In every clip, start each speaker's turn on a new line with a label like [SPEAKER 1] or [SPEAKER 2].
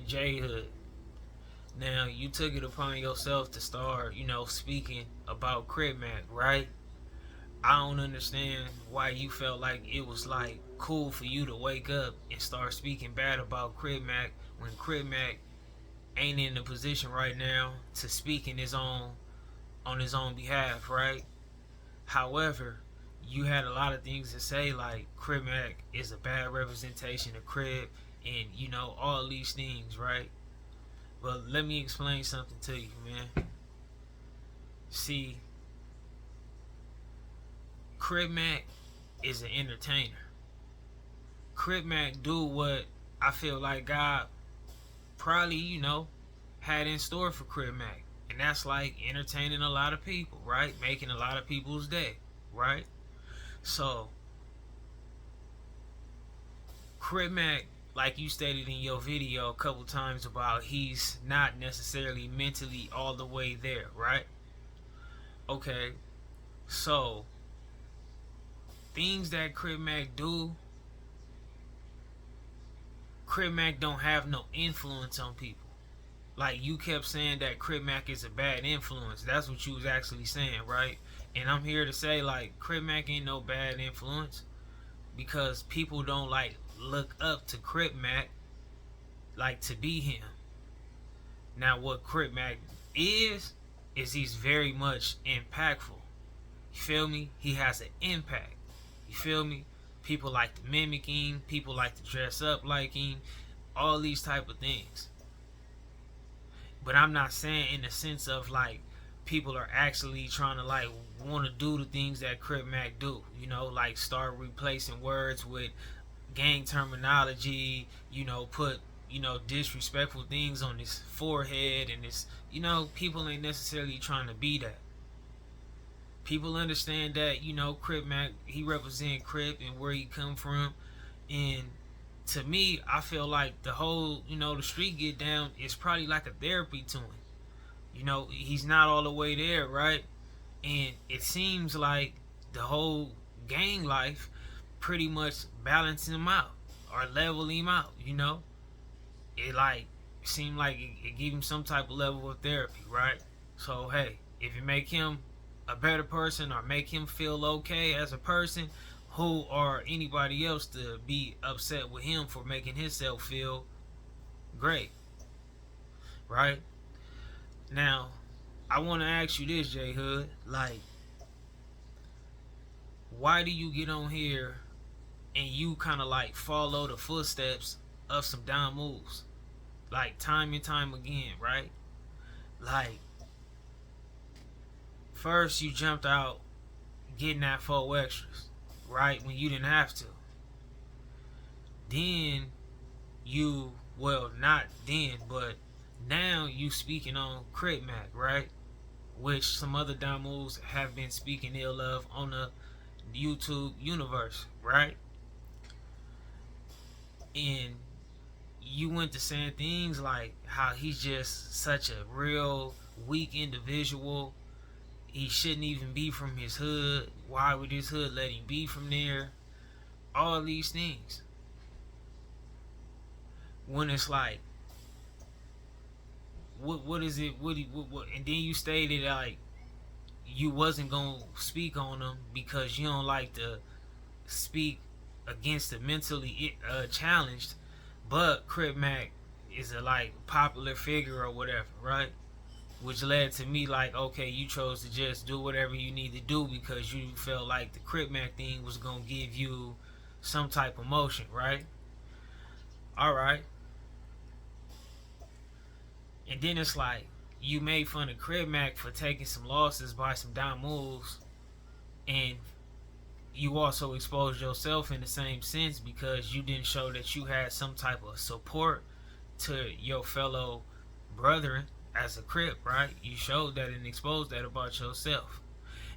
[SPEAKER 1] J Hood. Now you took it upon yourself to start, speaking about Crip Mac, right? I don't understand why you felt like it was like cool for you to wake up and start speaking bad about Crip Mac when Crip Mac ain't in the position right now to speak in his own on his own behalf, right? However, you had a lot of things to say like Crip Mac is a bad representation of Crip and all these things, right? But let me explain something to you, man. See, Crip Mac is an entertainer. Crip Mac do what I feel like God probably, had in store for Crip Mac. And that's like entertaining a lot of people, right? Making a lot of people's day, right? So, Crip Mac, like you stated in your video a couple times about he's not necessarily mentally all the way there, right? Okay, so things that Crip Mac do, Crip Mac don't have no influence on people. Like you kept saying that Crip Mac is a bad influence. That's what you was actually saying, right? And I'm here to say like Crip Mac ain't no bad influence because people don't like look up to Crip Mac like to be him. Now what Crip Mac is he's very much impactful. You feel me? He has an impact. You feel me? People like to mimic him. People like to dress up like him. All these type of things. But I'm not saying in the sense of like people are actually trying to like want to do the things that Crip Mac do. Like start replacing words with gang terminology. Put disrespectful things on his forehead and this. People ain't necessarily trying to be that. People understand that Crip Mac he represent Crip and where he come from, and to me I feel like the whole the street get down is probably like a therapy to him. He's not all the way there, right? And it seems like the whole gang life pretty much balance him out or level him out. It like seemed like it give him some type of level of therapy, right? So hey, if you make him a better person or make him feel okay as a person, who or anybody else to be upset with him for making himself feel great, right? Now, I want to ask you this, J Hood, like, why do you get on here and you kind of like follow the footsteps of some down moves, like time and time again, right? Like, first you jumped out getting that 4 extras, right? When you didn't have to. Then you, well, not then, but now you speaking on Crip Mac, right? Which some other down moves have been speaking ill of on the YouTube universe, right? And you went to saying things like how he's just such a real weak individual. He shouldn't even be from his hood. Why would his hood let him be from there? All these things. When it's like, what is it? What? And then you stated like you wasn't gonna speak on them because you don't like to speak against the mentally challenged. But Crip Mac is a like popular figure or whatever, right? Which led to me like, okay, you chose to just do whatever you need to do because you felt like the Crip Mac thing was gonna give you some type of motion, right? All right. And then it's like you made fun of Crip Mac for taking some losses by some down moves, and you also exposed yourself in the same sense because you didn't show that you had some type of support to your fellow brethren as a Crip, right? You showed that and exposed that about yourself.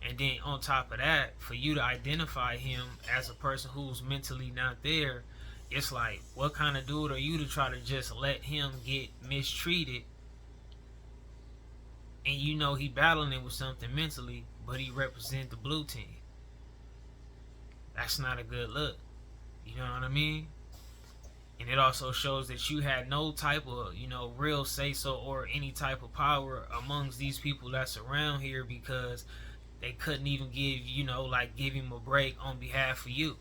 [SPEAKER 1] And then on top of that, for you to identify him as a person who's mentally not there, it's like, what kind of dude are you to try to just let him get mistreated? And he battling with something mentally, but he represent the blue team. That's not a good look. You know what I mean? And it also shows that you had no type of, real say so or any type of power amongst these people that's around here, because they couldn't even give, like give him a break on behalf of you.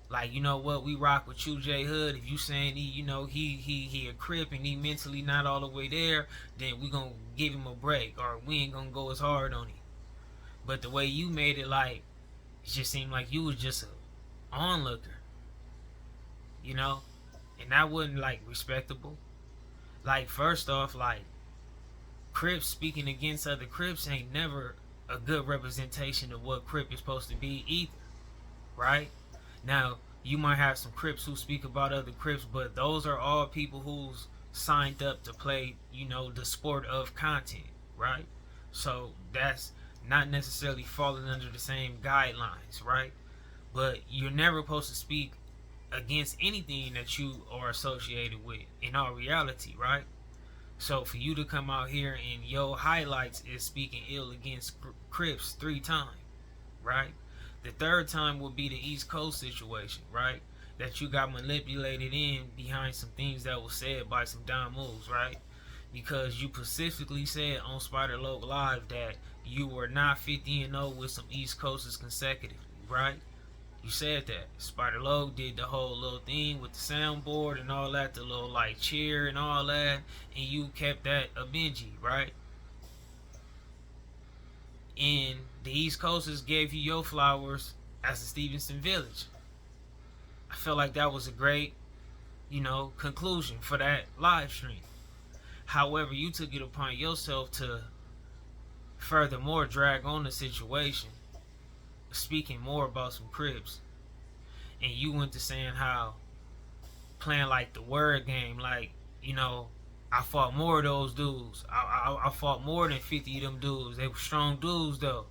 [SPEAKER 1] Like, you know what, we rock with you, J Hood. If you saying he a Crip and he mentally not all the way there, then we gonna give him a break, or we ain't gonna go as hard on him. But the way you made it, like, it just seemed like you was just a onlooker, you know, and that wasn't like respectable. Like, first off, like, Crips speaking against other Crips ain't never a good representation of what Crip is supposed to be either, right? Now, you might have some Crips who speak about other Crips, but those are all people who's signed up to play, the sport of content, right? So that's not necessarily falling under the same guidelines, right? But you're never supposed to speak against anything that you are associated with in all reality, right? So for you to come out here and your highlights is speaking ill against Crips 3 times, right? The third time would be the East Coast situation, right? That you got manipulated in behind some things that was said by some dumb moves, right? Because you specifically said on Spider Loc Live that you were not 50-0 with some East Coasters consecutively, right? You said that. Spider Loc did the whole little thing with the soundboard and all that, the little like cheer and all that, and you kept that a Benji, right? And the East Coasters gave you your flowers as the Stevenson Village. I feel like that was a great, conclusion for that live stream. However, you took it upon yourself to furthermore drag on the situation, speaking more about some Crips, and you went to saying how playing like the word game, like, I fought more of those dudes. I fought more than 50 of them dudes. They were strong dudes though,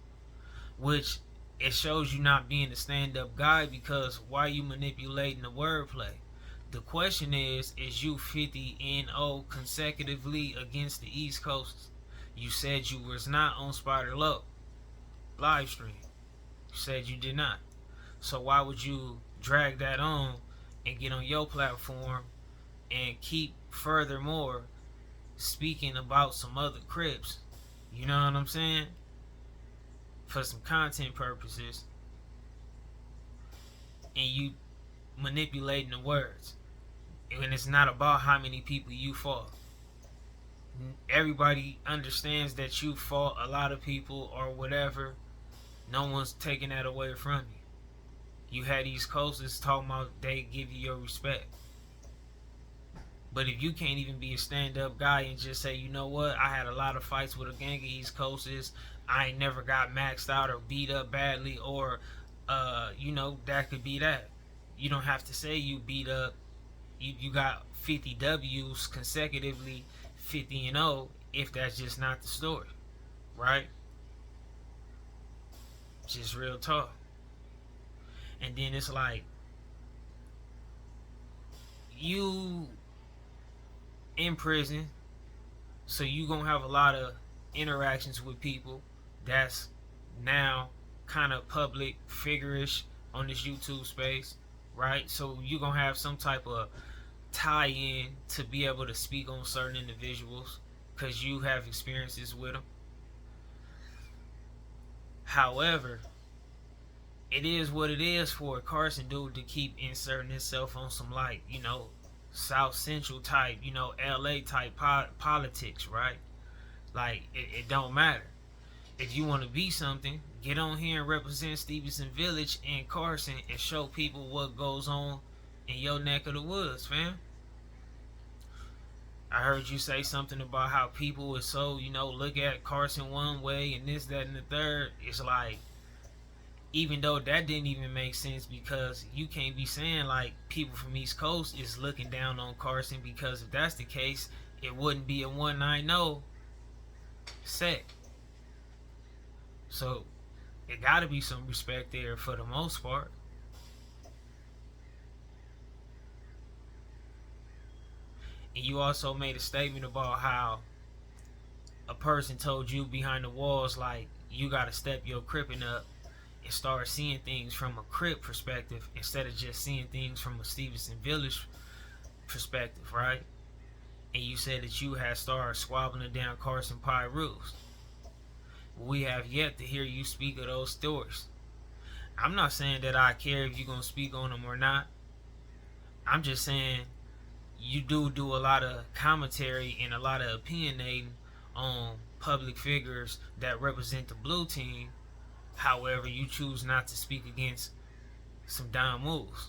[SPEAKER 1] which it shows you not being a stand-up guy, because why are you manipulating the wordplay? The question is you 50-0 consecutively against the East Coast? You said you was not on Spider Loc live stream. You said you did not. So why would you drag that on and get on your platform and keep furthermore speaking about some other Crips? You know what I'm saying? For some content purposes. And you manipulating the words. And it's not about how many people you fought. Everybody understands that you fought a lot of people or whatever. No one's taking that away from you. You had these coasters talking about they give you your respect. But if you can't even be a stand-up guy and just say, you know what, I had a lot of fights with a gang of East Coasters, I ain't never got maxed out or beat up badly, or that could be that. You don't have to say you beat up. You got 50 W's consecutively, 50-0, if that's just not the story, right? Just real talk. And then it's like, you in prison, so you gonna have a lot of interactions with people that's now kind of public figure-ish on this YouTube space, right? So you gonna have some type of tie-in to be able to speak on certain individuals because you have experiences with them. However, it is what it is for a Carson dude to keep inserting himself on some, like, South Central type, LA type politics, right? Like, it don't matter. If you want to be something, get on here and represent Stevenson Village and Carson and show people what goes on in your neck of the woods, fam. I heard you say something about how people is so, look at Carson one way and this, that, and the third. It's like, even though that didn't even make sense, because you can't be saying like people from East Coast is looking down on Carson, because if that's the case, it wouldn't be a 190 set. So it gotta be some respect there for the most part. And you also made a statement about how a person told you behind the walls, like, you gotta step your cripping up and start seeing things from a Crip perspective instead of just seeing things from a Stevenson Village perspective, right? And you said that you had started squabbling down Carson Pie rules. We have yet to hear you speak of those stories. I'm not saying that I care if you're going to speak on them or not. I'm just saying you do a lot of commentary and a lot of opinionating on public figures that represent the blue team. However, you choose not to speak against some dumb moves.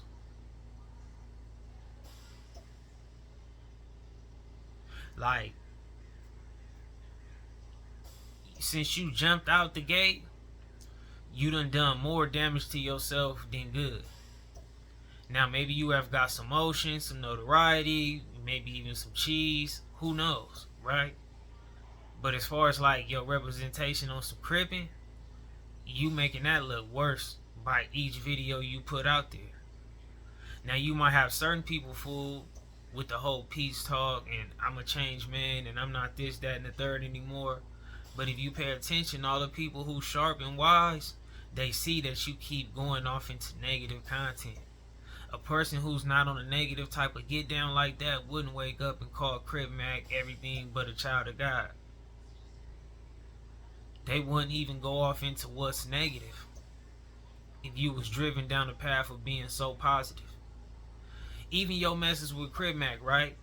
[SPEAKER 1] Like, since you jumped out the gate, you done more damage to yourself than good. Now, maybe you have got some motion, some notoriety, maybe even some cheese. Who knows, right? But as far as like your representation on some cripping, you making that look worse by each video you put out there. Now, you might have certain people fooled with the whole peace talk and I'm a changed man and I'm not this, that, and the third anymore. But if you pay attention, all the people who sharp and wise, they see that you keep going off into negative content. A person who's not on a negative type of get down like that wouldn't wake up and call Crip Mac everything but a child of God. They wouldn't even go off into what's negative if you was driven down the path of being so positive. Even your message with Crip Mac, right?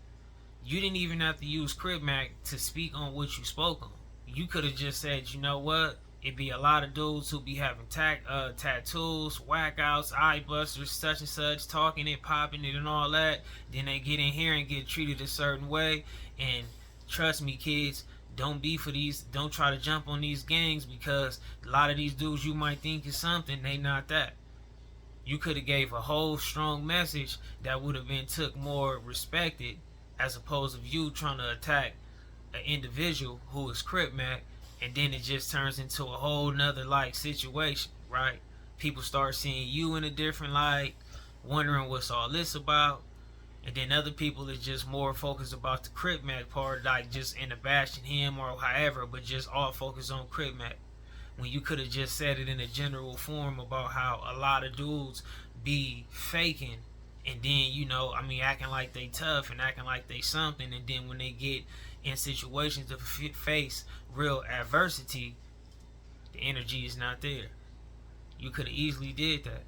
[SPEAKER 1] You didn't even have to use Crip Mac to speak on what you spoke on. You could have just said, you know what? It be a lot of dudes who be having tattoos, whackouts, eye busters, such and such, talking it, popping it, and all that. Then they get in here and get treated a certain way. And trust me, kids, don't be for these. Don't try to jump on these gangs because a lot of these dudes you might think is something, they not that. You could have gave a whole strong message that would have been took more respected, as opposed to you trying to attack an individual who is Crip Mac. And then it just turns into a whole nother like situation, right? People start seeing you in a different light, wondering what's all this about. And then other people is just more focused about the Crip Mac part, like just in the bashing him or however, but just all focused on Crip Mac. When you could have just said it in a general form about how a lot of dudes be faking and then, acting like they tough and acting like they something. And then when they get in situations to face real adversity, the energy is not there. You could have easily did that.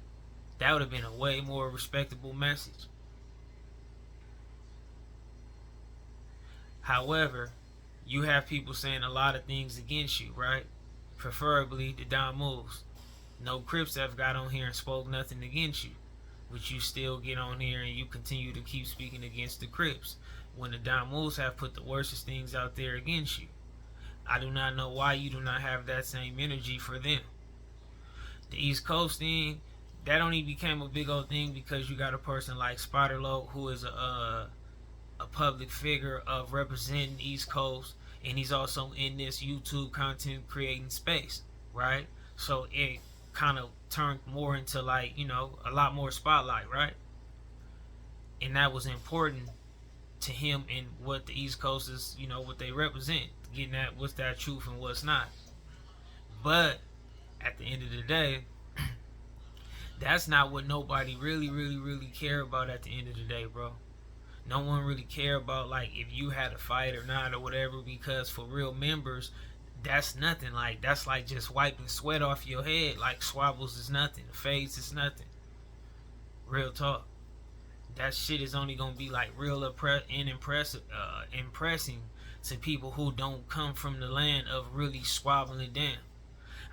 [SPEAKER 1] That would have been a way more respectable message. However, you have people saying a lot of things against you, right? Preferably the Don Moves. No Crips have got on here and spoke nothing against you, but you still get on here and you continue to keep speaking against the Crips when the Don Moves have put the worstest things out there against you. I do not know why you do not have that same energy for them. The East Coast thing, that only became a big old thing because you got a person like Spiderlow who is a public figure of representing East Coast, and he's also in this YouTube content creating space, right? So it kind of turned more into like, a lot more spotlight, right? And that was important to him and what the East Coast is, what they represent, getting at what's that truth and what's not. But at the end of the day, that's not what nobody really care about at the end of the day, bro. No one really care about like if you had a fight or not or whatever, because for real members, that's nothing. Like that's like just wiping sweat off your head. Like swabbles is nothing, fades is nothing. Real talk. That shit is only gonna be like real impressing to people who don't come from the land of really squabbling down.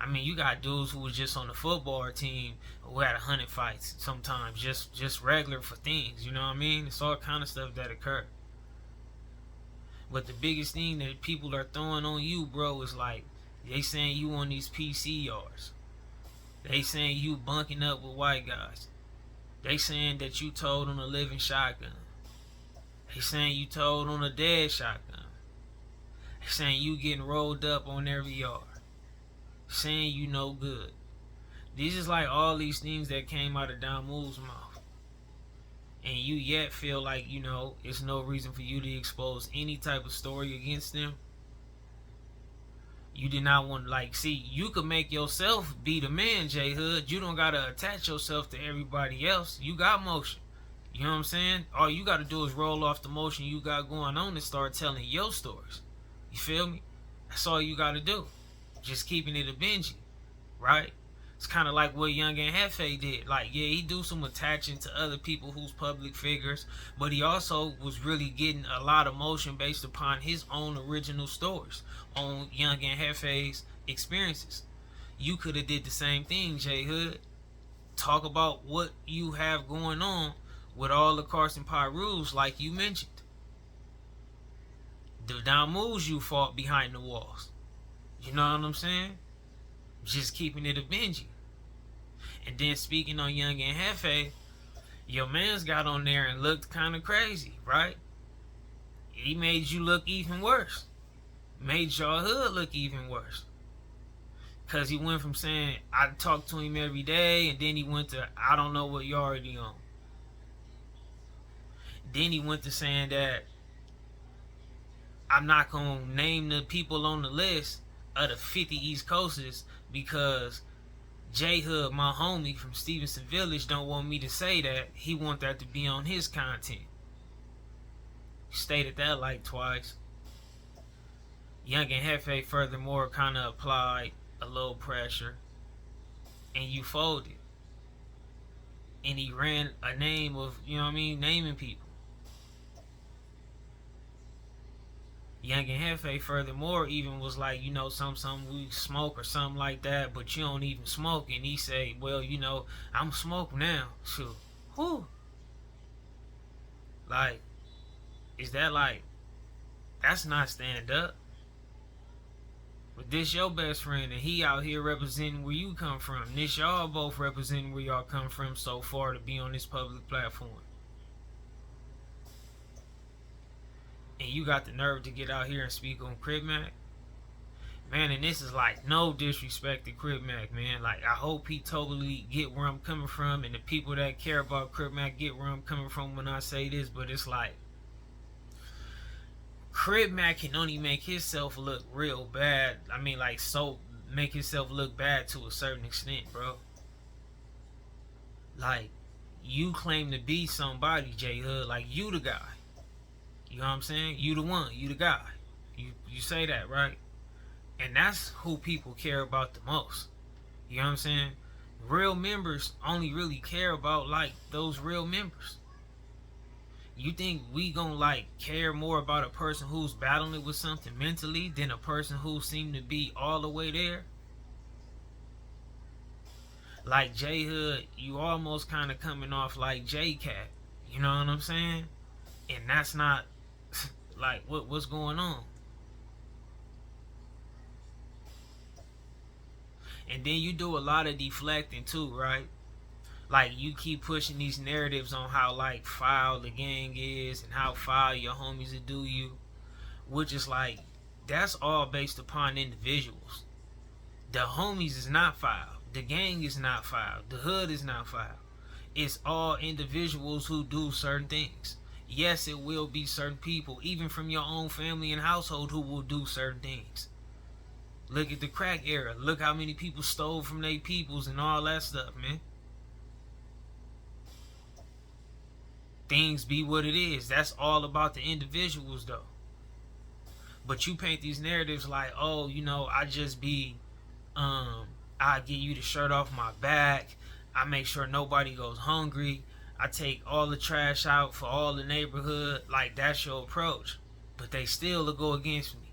[SPEAKER 1] I mean, you got dudes who was just on the football team who had 100 fights sometimes, just regular for things, you know what I mean? It's all kind of stuff that occur. But the biggest thing that people are throwing on you, bro, is like, they saying you on these PCRs. They saying you bunking up with white guys. They saying that you told on a living shotgun. They saying you told on a dead shotgun. They saying you getting rolled up on every yard. Saying you no good. These is like all these things that came out of Don Move's mouth. And you yet feel like, it's no reason for you to expose any type of story against them. You did not want to, see, you could make yourself be the man, J Hood. You don't gotta attach yourself to everybody else. You got motion. You know what I'm saying? All you gotta do is roll off the motion you got going on and start telling your stories. You feel me? That's all you gotta do. Just keeping it a Benji, right? It's kind of like what Young and Hefe did. Like, yeah, he do some attaching to other people who's public figures, but he also was really getting a lot of motion based upon his own original stories on Young and Hefe's experiences. You could have did the same thing, J Hood. Talk about what you have going on with all the Carson Pyrus, like you mentioned. The down moves you fought behind the walls. You know what I'm saying? Just keeping it a Benji. And then speaking on Young and Hefe, your man's got on there and looked kind of crazy, right? He made you look even worse. Made your hood look even worse. Because he went from saying, I talk to him every day, and then he went to, I don't know what yard he on. Then he went to saying that I'm not going to name the people on the list of the 50 East Coasters because J Hood, my homie from Stevenson Village, don't want me to say that. He want that to be on his content. He stated that like twice. Young and Hefe furthermore kind of applied a little pressure, and you folded. And he ran a name of, you know what I mean, naming people. Young and Hefe furthermore even was like, you know, some we smoke or something like that, but you don't even smoke. And he say, well, you know, I'm smoke now. So, who? Like, is that like, that's not stand up. But this your best friend, and he out here representing where you come from. This y'all both representing where y'all come from so far to be on this public platform. And you got the nerve to get out here and speak on Crip Mac? Man, and this is like no disrespect to Crip Mac, man. Like, I hope he totally get where I'm coming from, and the people that care about Crip Mac get where I'm coming from when I say this, but it's like, Crip Mac can only make himself look real bad. I mean, like, so make himself look bad to a certain extent, bro. Like, you claim to be somebody, J Hood. Like, you the guy. You know what I'm saying? You the one. You the guy. You say that, right? And that's who people care about the most. You know what I'm saying? Real members only really care about, like, those real members. You think we gonna, like, care more about a person who's battling with something mentally than a person who seemed to be all the way there? Like J Hood, you almost kind of coming off like J Cat. You know what I'm saying? And that's not like what's going on. And then you do a lot of deflecting too, right? Like, you keep pushing these narratives on how, like, foul the gang is and how foul your homies will do you, which is like, that's all based upon individuals. The homies is not foul. The gang is not foul. The hood is not foul. It's all individuals who do certain things. Yes, it will be certain people, even from your own family and household, who will do certain things. Look at the crack era. Look how many people stole from their peoples and all that stuff, man. Things be what it is. That's all about the individuals, though. But you paint these narratives like, oh, you know, I just be, I give you the shirt off my back. I make sure nobody goes hungry. I take all the trash out for all the neighborhood. Like, that's your approach. But they still will go against me.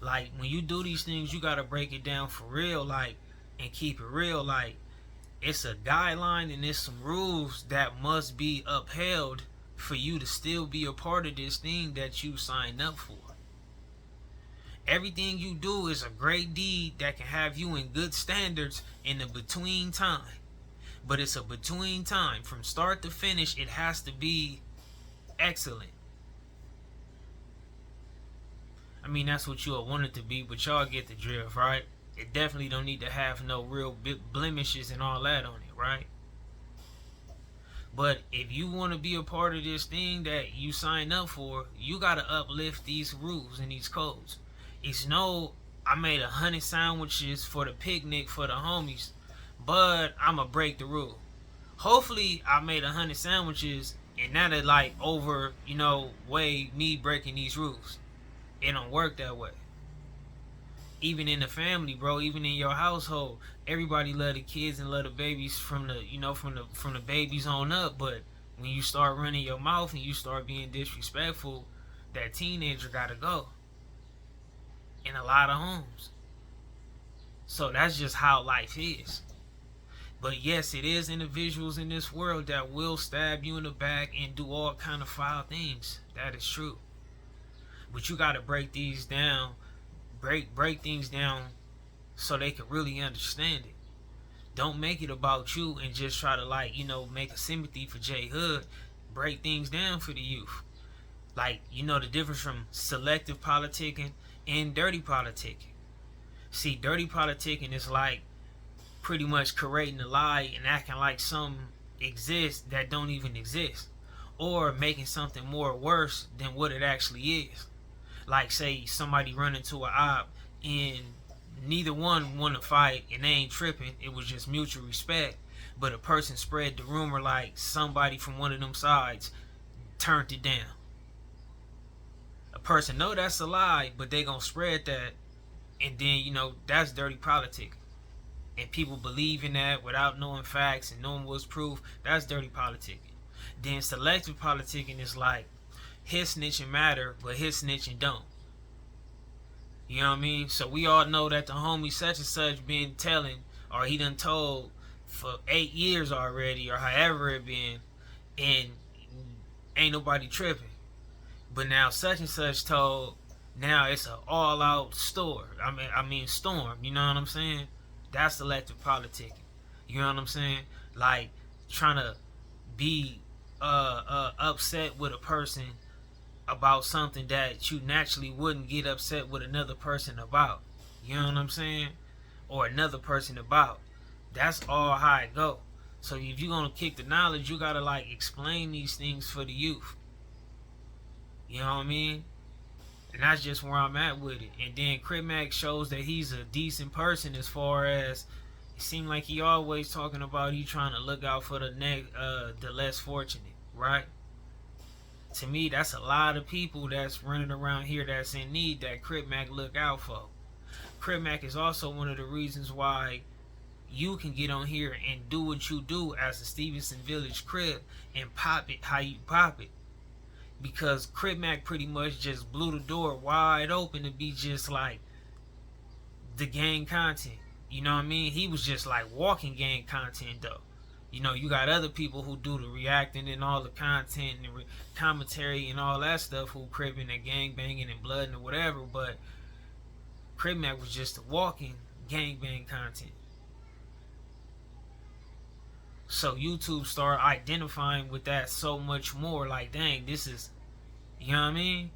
[SPEAKER 1] Like, when you do these things, you gotta break it down for real, like, and keep it real. Like, it's a guideline and there's some rules that must be upheld for you to still be a part of this thing that you signed up for. Everything you do is a great deed that can have you in good standards in the between time. But it's a between time. From start to finish, it has to be excellent. I mean, that's what you'll want it to be, but y'all get the drift, right? It definitely don't need to have no real blemishes and all that on it, right? But if you want to be a part of this thing that you sign up for, you got to uplift these rules and these codes. It's no, I made 100 sandwiches for the picnic for the homies, but I'm going to break the rule. Hopefully, I made 100 sandwiches, and that'll like over, weigh me breaking these rules. It don't work that way. Even in the family, bro, even in your household, everybody love the kids and love the babies from the, from the babies on up. But when you start running your mouth and you start being disrespectful, that teenager gotta go. In a lot of homes. So that's just how life is. But yes, it is individuals in this world that will stab you in the back and do all kind of foul things. That is true. But you gotta break these down, break things down so they can really understand it. Don't make it about you and just try to make a sympathy for J Hood. Break things down for the youth. The difference from selective politicking and dirty politicking. See, dirty politicking is like pretty much creating a lie and acting like something exists that don't even exist, or making something more worse than what it actually is. Like, say somebody run into an op and neither one want to fight and they ain't tripping, it was just mutual respect, but a person spread the rumor like somebody from one of them sides turned it down. A person know that's a lie, but they gonna spread that, and then that's dirty politicking. And people believe in that without knowing facts and knowing what's proof. That's dirty politicking. Then selective politicking is like his snitching matter, but his snitching don't. You know what I mean? So we all know that the homie such and such been telling, or he done told for 8 years already, or however it been, and ain't nobody tripping. But now such and such told, now it's an all-out storm. You know what I'm saying? That's selective politicking. You know what I'm saying? Like trying to be upset with a person about something that you naturally wouldn't get upset with another person about. You know what I'm saying? Or another person about. That's all how it go. So if you're gonna kick the knowledge, you gotta explain these things for the youth. You know what I mean? And that's just where I'm at with it. And then Crip Mac shows that he's a decent person, as far as it seemed like he always talking about he trying to look out for the less fortunate, right? To me, that's a lot of people that's running around here that's in need that Crip Mac look out for. Crip Mac is also one of the reasons why you can get on here and do what you do as a Stevenson Village Crip and pop it how you pop it. Because Crip Mac pretty much just blew the door wide open to be just like the gang content. You know what I mean? He was just like walking gang content though. You got other people who do the reacting and all the content and the commentary and all that stuff who cripping and gang banging and blood and whatever, but Crip Mac was just a walking gang bang content. So YouTube started identifying with that so much more. Like, dang, this is, you know what I mean?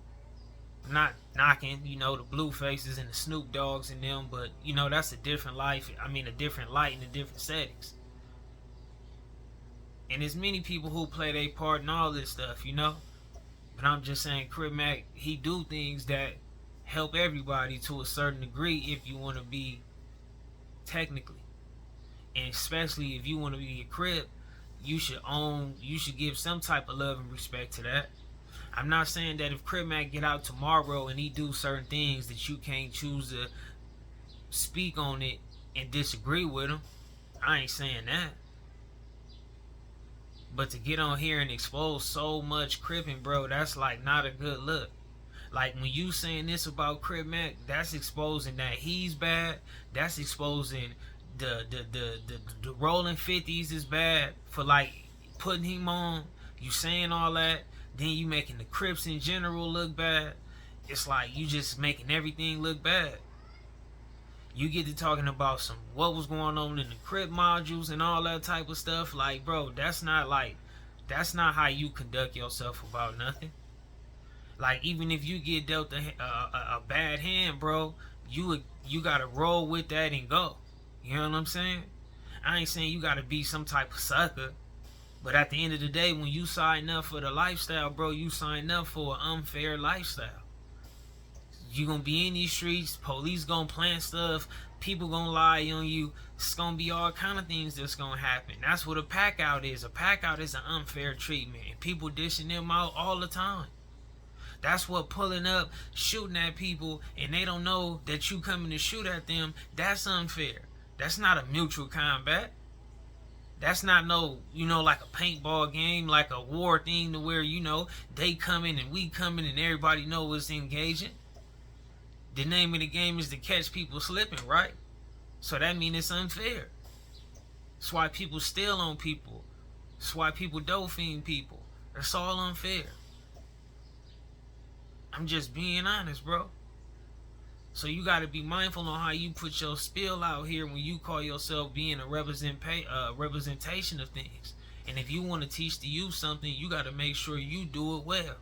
[SPEAKER 1] Not knocking, the blue faces and the Snoop Dogs and them, but, that's a different life. A different light in the different settings. And there's many people who play their part in all this stuff, But I'm just saying, Crip Mac, he do things that help everybody to a certain degree if you want to be technically. And especially if you want to be a Crip, you should give some type of love and respect to that. I'm not saying that if Crip Mac get out tomorrow and he do certain things that you can't choose to speak on it and disagree with him. I ain't saying that. But to get on here and expose so much cripping, bro, that's not a good look. Like, when you saying this about Crip Mac, that's exposing that he's bad. That's exposing the rolling 50s is bad for putting him on. You saying all that, then you making the Crips in general look bad. It's like you just making everything look bad. You get to talking about what was going on in the Crip modules and all that type of stuff. Like, bro, that's not how you conduct yourself about nothing. Like, even if you get dealt a bad hand, bro, you gotta roll with that and go. You know what I'm saying? I ain't saying you gotta be some type of sucker, but at the end of the day, when you sign up for the lifestyle, bro, you sign up for an unfair lifestyle. You gonna be in these streets, police gonna plant stuff, People gonna lie on you. It's gonna be all kind of things that's gonna happen. That's what a pack out is. A pack out is an unfair treatment, and people dishing them out all the time. That's what pulling up, shooting at people, and they don't know that you coming to shoot at them. That's unfair. That's not a mutual combat. That's not no, like a paintball game, like a war thing to where, they coming and we coming and everybody know what's engaging. The name of the game is to catch people slipping, right? So that means it's unfair. That's why people steal on people. That's why people dolphin people. That's all unfair. I'm just being honest, bro. So you got to be mindful on how you put your spill out here when you call yourself being a representation of things. And if you want to teach the youth something, you got to make sure you do it well.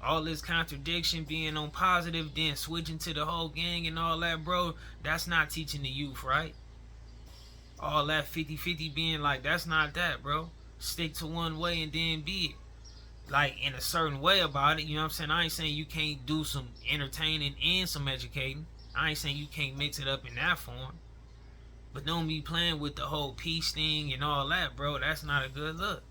[SPEAKER 1] All this contradiction, being on positive, then switching to the whole gang and all that, bro, that's not teaching the youth, right? All that 50-50 being like, that's not that, bro. Stick to one way and then be it. Like, in a certain way about it, you know what I'm saying? I ain't saying you can't do some entertaining and some educating. I ain't saying you can't mix it up in that form. But don't be playing with the whole peace thing and all that, bro. That's not a good look.